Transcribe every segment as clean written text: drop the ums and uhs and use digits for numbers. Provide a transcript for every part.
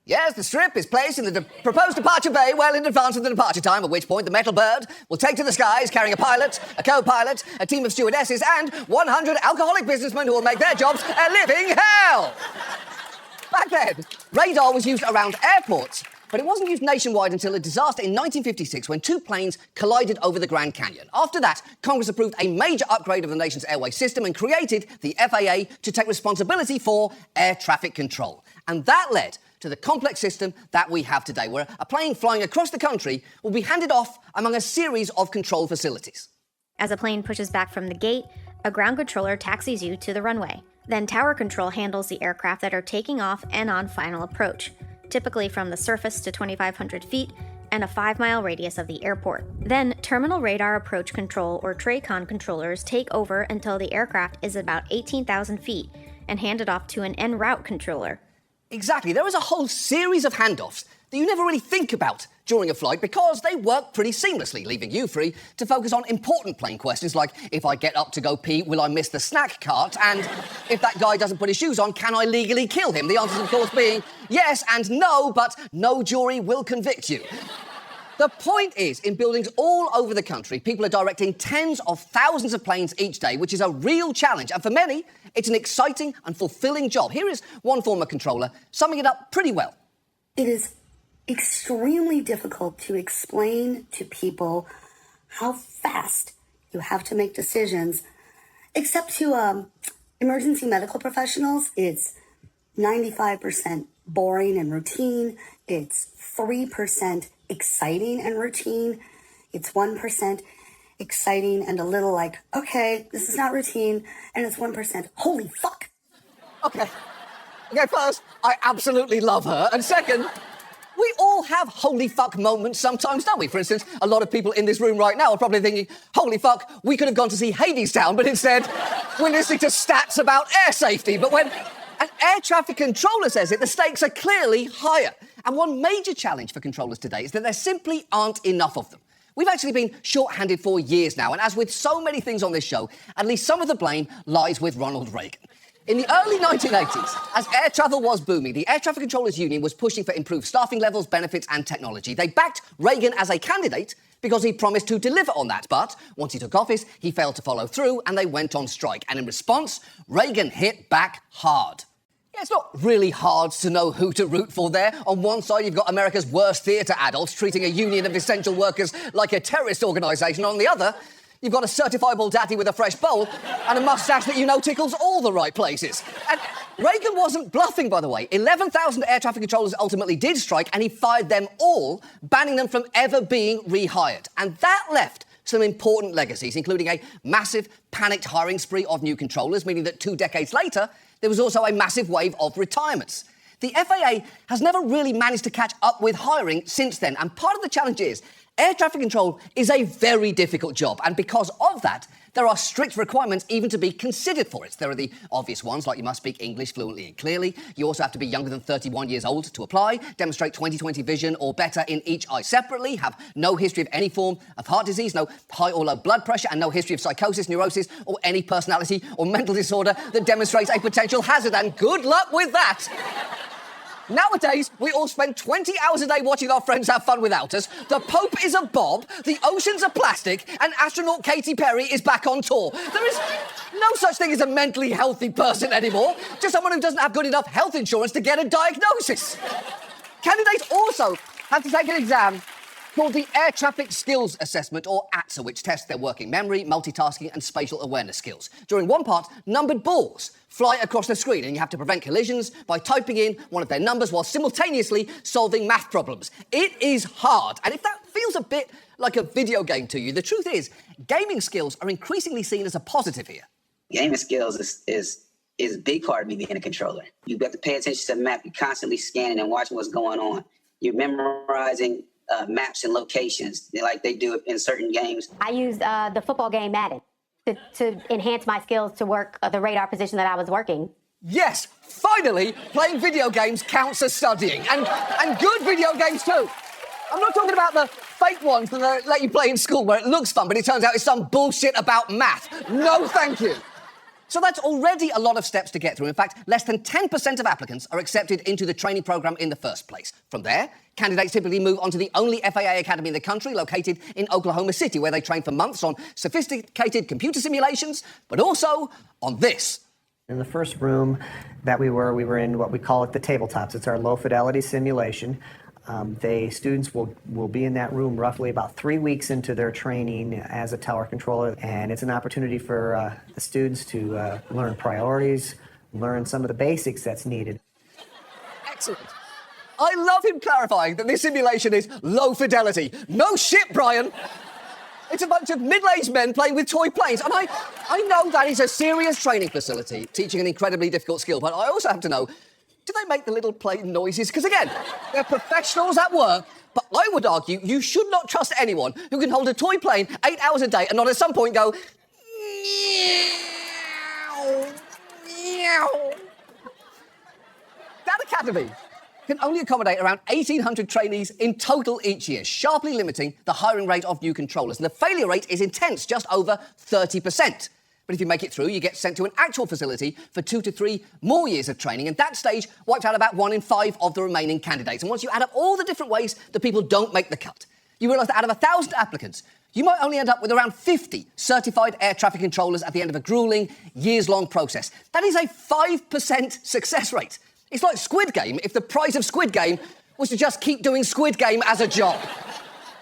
Yes, the strip is placed in the proposed departure bay well in advance of the departure time, at which point the metal bird will take to the skies carrying a pilot, a co-pilot, a team of stewardesses, and 100 alcoholic businessmen who will make their jobs a living hell. Back then, radar was used around airports, but it wasn't used nationwide until a disaster in 1956 when two planes collided over the Grand Canyon. After that, Congress approved a major upgrade of the nation's airway system and created the FAA to take responsibility for air traffic control. And that led to the complex system that we have today, where a plane flying across the country will be handed off among a series of control facilities. As a plane pushes back from the gate, a ground controller taxis you to the runway. Then tower control handles the aircraft that are taking off and on final approach, typically from the surface to 2,500 feet and a 5-mile radius of the airport. Then terminal radar approach control or TRACON controllers take over until the aircraft is about 18,000 feet and hand it off to an en route controller. Exactly. There is a whole series of handoffs that you never really think about during a flight because they work pretty seamlessly, leaving you free to focus on important plane questions like, if I get up to go pee, will I miss the snack cart? And if that guy doesn't put his shoes on, can I legally kill him? The answers, of course, being yes and no, but no jury will convict you. The point is, in buildings all over the country, people are directing tens of thousands of planes each day, which is a real challenge. And for many, it's an exciting and fulfilling job. Here is one former controller summing it up pretty well. It is extremely difficult to explain to people how fast you have to make decisions. Except to emergency medical professionals, it's 95% boring and routine. It's 3% exciting and routine. It's 1% exciting and a little like, okay, this is not routine. And it's 1%, holy fuck. Okay, first, I absolutely love her. And second, we all have holy fuck moments sometimes, don't we? For instance, a lot of people in this room right now are probably thinking, holy fuck, we could have gone to see Hadestown, but instead we're listening to stats about air safety. But when an air traffic controller says it, the stakes are clearly higher. And one major challenge for controllers today is that there simply aren't enough of them. We've actually been short-handed for years now, and as with so many things on this show, at least some of the blame lies with Ronald Reagan. In the early 1980s, as air travel was booming, the Air Traffic Controllers Union was pushing for improved staffing levels, benefits and technology. They backed Reagan as a candidate because he promised to deliver on that. But once he took office, he failed to follow through and they went on strike. And in response, Reagan hit back hard. Yeah, it's not really hard to know who to root for there. On one side, you've got America's worst theatre adults treating a union of essential workers like a terrorist organisation. On the other, you've got a certifiable daddy with a fresh bowl and a moustache that you know tickles all the right places. And Reagan wasn't bluffing, by the way. 11,000 air traffic controllers ultimately did strike, and he fired them all, banning them from ever being rehired. And that left some important legacies, including a massive panicked hiring spree of new controllers, meaning that 2 decades later, there was also a massive wave of retirements. The FAA has never really managed to catch up with hiring since then, and part of the challenge is air traffic control is a very difficult job, and because of that, there are strict requirements even to be considered for it. There are the obvious ones, like you must speak English fluently and clearly. You also have to be younger than 31 years old to apply, demonstrate 20/20 vision or better in each eye separately, have no history of any form of heart disease, no high or low blood pressure, and no history of psychosis, neurosis, or any personality or mental disorder that demonstrates a potential hazard. And good luck with that. Nowadays, we all spend 20 hours a day watching our friends have fun without us. The Pope is a bob, the oceans are plastic, and astronaut Katy Perry is back on tour. There is no such thing as a mentally healthy person anymore, just someone who doesn't have good enough health insurance to get a diagnosis. Candidates also have to take an exam called the Air Traffic Skills Assessment, or ATSA, which tests their working memory, multitasking and spatial awareness skills. During one part, numbered balls fly across the screen and you have to prevent collisions by typing in one of their numbers while simultaneously solving math problems. It is hard, and if that feels a bit like a video game to you, the truth is gaming skills are increasingly seen as a positive here. Gaming skills is a big part of me being a controller. You have to pay attention to the map. You're constantly scanning and watching what's going on. You're memorizing maps and locations like they do in certain games. I used the football game Madden to enhance my skills to work the radar position that I was working. Yes, finally, playing video games counts as studying, and good video games too. I'm not talking about the fake ones that let you play in school where it looks fun, but it turns out it's some bullshit about math. No, thank you. So that's already a lot of steps to get through. In fact, less than 10% of applicants are accepted into the training program in the first place. From there, candidates typically move on to the only FAA academy in the country, located in Oklahoma City, where they train for months on sophisticated computer simulations, but also on this. In the first room that we were in what we call it the tabletops. It's our low-fidelity simulation. Students will be in that room roughly about 3 weeks into their training as a tower controller, and it's an opportunity for the students to learn priorities, learn some of the basics that's needed. Excellent. I love him clarifying that this simulation is low fidelity. No shit, Brian. It's a bunch of middle-aged men playing with toy planes. And I know that is a serious training facility, teaching an incredibly difficult skill, but I also have to know, do they make the little plane noises? Because again, they're professionals at work, but I would argue you should not trust anyone who can hold a toy plane 8 hours a day and not at some point go, meow, meow. That academy can only accommodate around 1,800 trainees in total each year, sharply limiting the hiring rate of new controllers. And the failure rate is intense, just over 30%. But if you make it through, you get sent to an actual facility for 2 to 3 more years of training, and that stage wipes out about 1 in 5 of the remaining candidates. And once you add up all the different ways that people don't make the cut, you realise that out of 1,000 applicants, you might only end up with around 50 certified air traffic controllers at the end of a gruelling, years-long process. That is a 5% success rate. It's like Squid Game if the prize of Squid Game was to just keep doing Squid Game as a job.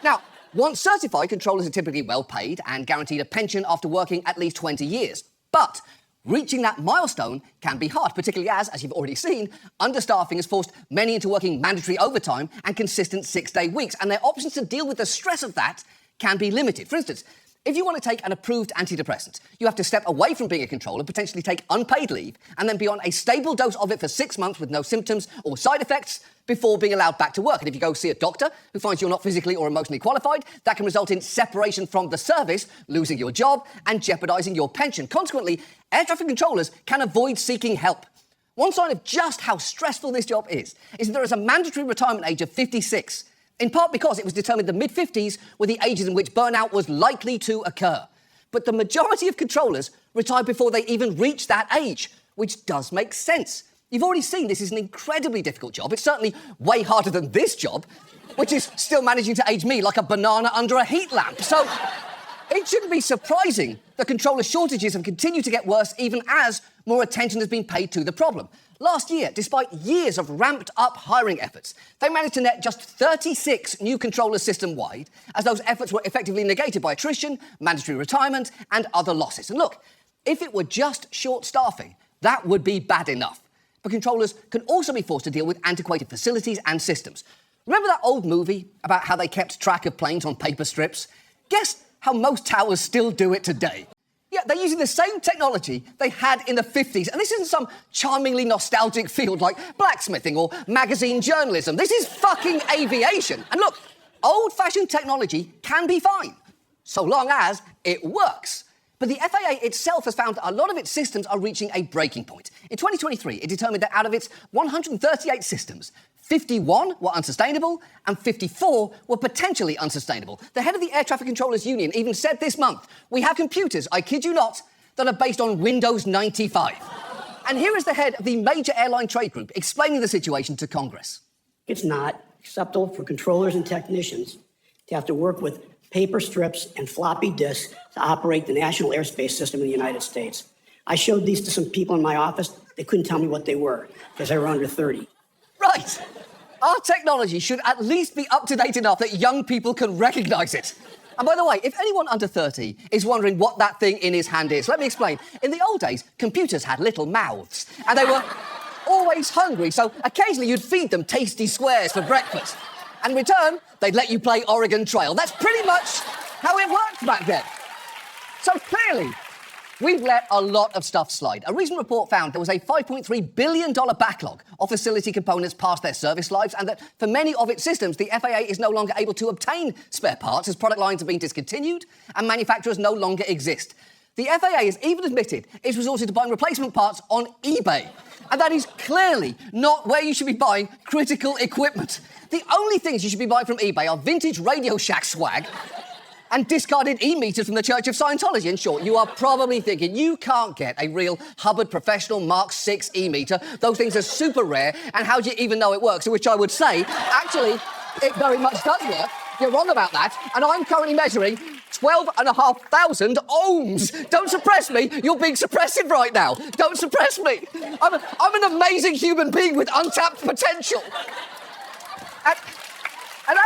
Now, once certified, controllers are typically well paid and guaranteed a pension after working at least 20 years. But reaching that milestone can be hard, particularly as you've already seen, understaffing has forced many into working mandatory overtime and consistent 6-day weeks, and their options to deal with the stress of that can be limited. For instance, if you want to take an approved antidepressant, you have to step away from being a controller, potentially take unpaid leave, and then be on a stable dose of it for 6 months with no symptoms or side effects before being allowed back to work. And if you go see a doctor who finds you're not physically or emotionally qualified, that can result in separation from the service, losing your job, and jeopardising your pension. Consequently, air traffic controllers can avoid seeking help. One sign of just how stressful this job is that there is a mandatory retirement age of 56, in part because it was determined the mid-50s were the ages in which burnout was likely to occur. But the majority of controllers retire before they even reach that age, which does make sense. You've already seen this is an incredibly difficult job. It's certainly way harder than this job, which is still managing to age me like a banana under a heat lamp. So it shouldn't be surprising that controller shortages have continued to get worse even as more attention has been paid to the problem. Last year, despite years of ramped-up hiring efforts, they managed to net just 36 new controllers system-wide, as those efforts were effectively negated by attrition, mandatory retirement, and other losses. And look, if it were just short staffing, that would be bad enough. But controllers can also be forced to deal with antiquated facilities and systems. Remember that old movie about how they kept track of planes on paper strips? Guess how most towers still do it today. Yeah, they're using the same technology they had in the 50s. And this isn't some charmingly nostalgic field like blacksmithing or magazine journalism. This is fucking aviation. And look, old-fashioned technology can be fine, so long as it works. But the FAA itself has found that a lot of its systems are reaching a breaking point. In 2023, it determined that out of its 138 systems, 51 were unsustainable and 54 were potentially unsustainable. The head of the Air Traffic Controllers Union even said this month, "We have computers, I kid you not, that are based on Windows 95. And here is the head of the major airline trade group explaining the situation to Congress. It's not acceptable for controllers and technicians to have to work with paper strips and floppy disks to operate the national airspace system in the United States. I showed these to some people in my office. They couldn't tell me what they were because they were under 30. Right. Our technology should at least be up to date enough that young people can recognise it. And by the way, if anyone under 30 is wondering what that thing in his hand is, let me explain. In the old days, computers had little mouths, and they were always hungry, so occasionally you'd feed them tasty squares for breakfast. And in return, they'd let you play Oregon Trail. That's pretty much how it worked back then. So clearly, we've let a lot of stuff slide. A recent report found there was a $5.3 billion backlog of facility components past their service lives, and that for many of its systems, the FAA is no longer able to obtain spare parts as product lines have been discontinued and manufacturers no longer exist. The FAA has even admitted it's resorted to buying replacement parts on eBay. And that is clearly not where you should be buying critical equipment. The only things you should be buying from eBay are vintage Radio Shack swag and discarded e-meters from the Church of Scientology. In short, you are probably thinking you can't get a real Hubbard Professional Mark 6 e-meter. Those things are super rare, and how do you even know it works? To which I would say, actually, it very much does work. You're wrong about that, and I'm currently measuring 12,500 ohms. Don't suppress me. You're being suppressive right now. Don't suppress me. I'm an amazing human being with untapped potential. And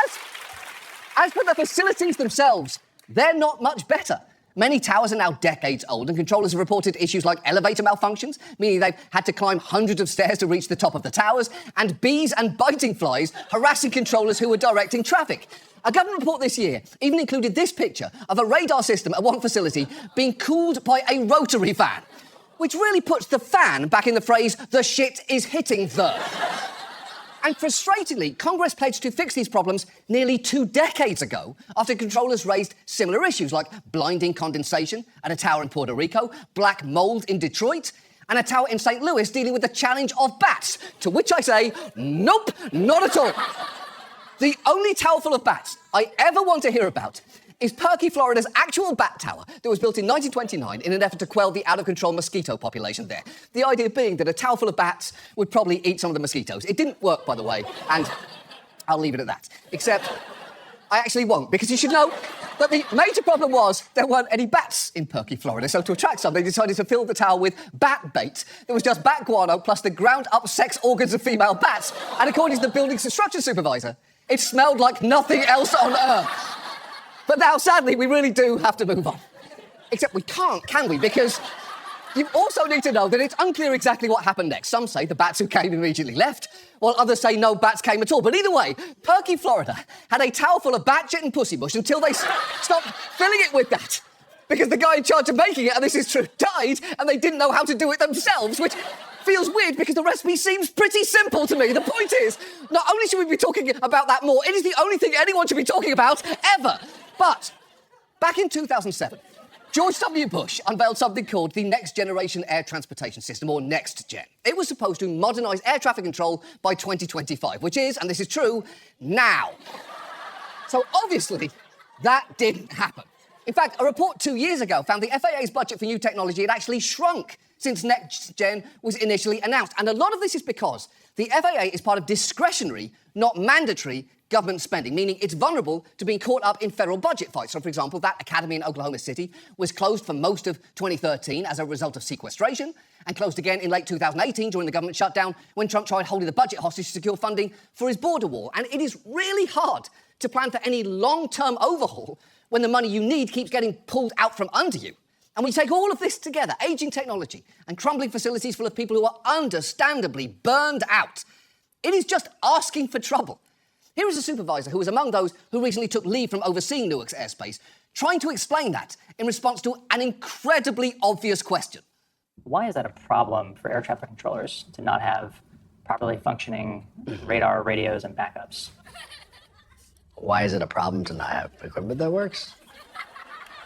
as for the facilities themselves, they're not much better. Many towers are now decades old, and controllers have reported issues like elevator malfunctions, meaning they've had to climb hundreds of stairs to reach the top of the towers, and bees and biting flies harassing controllers who were directing traffic. A government report this year even included this picture of a radar system at one facility being cooled by a rotary fan, which really puts the fan back in the phrase, the shit is hitting the. And frustratingly, Congress pledged to fix these problems nearly 2 decades ago after controllers raised similar issues like blinding condensation at a tower in Puerto Rico, black mold in Detroit, and a tower in St. Louis dealing with the challenge of bats, to which I say, nope, not at all. The only tower full of bats I ever want to hear about is Perky, Florida's actual bat tower that was built in 1929 in an effort to quell the out-of-control mosquito population there. The idea being that a tower full of bats would probably eat some of the mosquitoes. It didn't work, by the way, and I'll leave it at that. Except I actually won't, because you should know that the major problem was there weren't any bats in Perky, Florida, so to attract some, they decided to fill the tower with bat bait. There was just bat guano plus the ground-up sex organs of female bats, and according to the building's construction supervisor, it smelled like nothing else on Earth. But now, sadly, we really do have to move on. Except we can't, can we? Because you also need to know that it's unclear exactly what happened next. Some say the bats who came immediately left, while others say no bats came at all. But either way, Perky, Florida had a tower full of bat shit and pussy bush until they stopped filling it with that. Because the guy in charge of making it, and this is true, died, and they didn't know how to do it themselves, which feels weird because the recipe seems pretty simple to me. The point is, not only should we be talking about that more, it is the only thing anyone should be talking about ever. But back in 2007, George W. Bush unveiled something called the Next Generation Air Transportation System, or NextGen. It was supposed to modernise air traffic control by 2025, which is, and this is true, now. So obviously, that didn't happen. In fact, a report 2 years ago found the FAA's budget for new technology had actually shrunk since NextGen was initially announced. And a lot of this is because the FAA is part of discretionary, not mandatory, government spending, meaning it's vulnerable to being caught up in federal budget fights. So, for example, that academy in Oklahoma City was closed for most of 2013 as a result of sequestration, and closed again in late 2018 during the government shutdown when Trump tried holding the budget hostage to secure funding for his border wall. And it is really hard to plan for any long-term overhaul when the money you need keeps getting pulled out from under you. And we take all of this together, aging technology and crumbling facilities full of people who are understandably burned out. It is just asking for trouble. Here is a supervisor who was among those who recently took leave from overseeing Newark's airspace, trying to explain that in response to an incredibly obvious question. Why is that a problem for air traffic controllers to not have properly functioning radar, radios, and backups? Why is it a problem to not have equipment that works?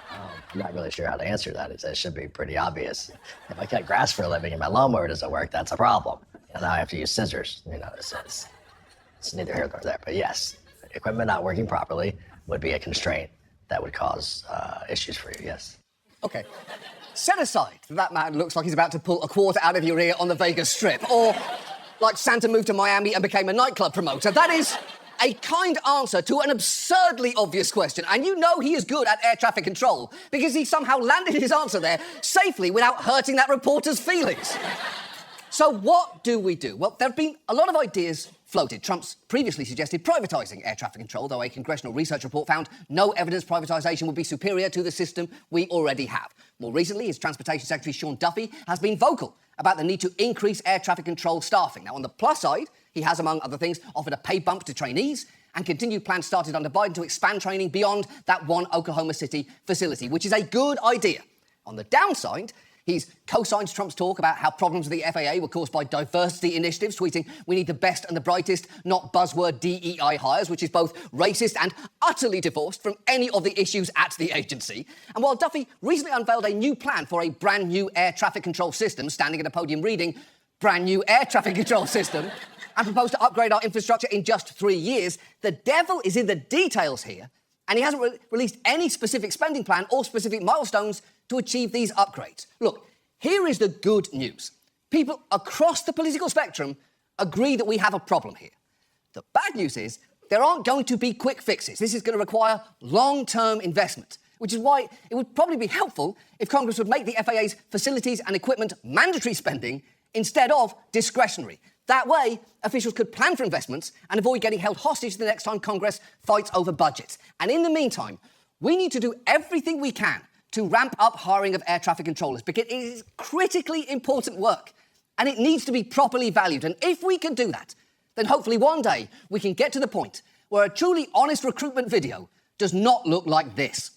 I'm not really sure how to answer that. It should be pretty obvious. If I cut grass for a living and my lawnmower doesn't work, that's a problem. Now I have to use scissors. It's neither here nor there. But yes, equipment not working properly would be a constraint that would cause issues for you, yes. Okay. Set aside that man looks like he's about to pull a quarter out of your ear on the Vegas Strip, or like Santa moved to Miami and became a nightclub promoter. That is a kind answer to an absurdly obvious question. And you know he is good at air traffic control because he somehow landed his answer there safely without hurting that reporter's feelings. So what do we do? Well, there have been a lot of ideas floated. Trump's previously suggested privatising air traffic control, though a congressional research report found no evidence privatisation would be superior to the system we already have. More recently, his Transportation Secretary Sean Duffy has been vocal about the need to increase air traffic control staffing. Now, on the plus side, he has, among other things, offered a pay bump to trainees and continued plans started under Biden to expand training beyond that one Oklahoma City facility, which is a good idea. On the downside, he's co-signed Trump's talk about how problems with the FAA were caused by diversity initiatives, tweeting, "We need the best and the brightest, not buzzword DEI hires," which is both racist and utterly divorced from any of the issues at the agency. And while Duffy recently unveiled a new plan for a brand new air traffic control system, standing at a podium reading, "Brand new air traffic control system," and proposed to upgrade our infrastructure in just 3 years, the devil is in the details here, And he hasn't released any specific spending plan or specific milestones to achieve these upgrades. Look, here is the good news. People across the political spectrum agree that we have a problem here. The bad news is there aren't going to be quick fixes. This is going to require long-term investment, which is why it would probably be helpful if Congress would make the FAA's facilities and equipment mandatory spending instead of discretionary. That way, officials could plan for investments and avoid getting held hostage the next time Congress fights over budgets. And in the meantime, we need to do everything we can to ramp up hiring of air traffic controllers because it is critically important work and it needs to be properly valued. And if we can do that, then hopefully one day we can get to the point where a truly honest recruitment video does not look like this.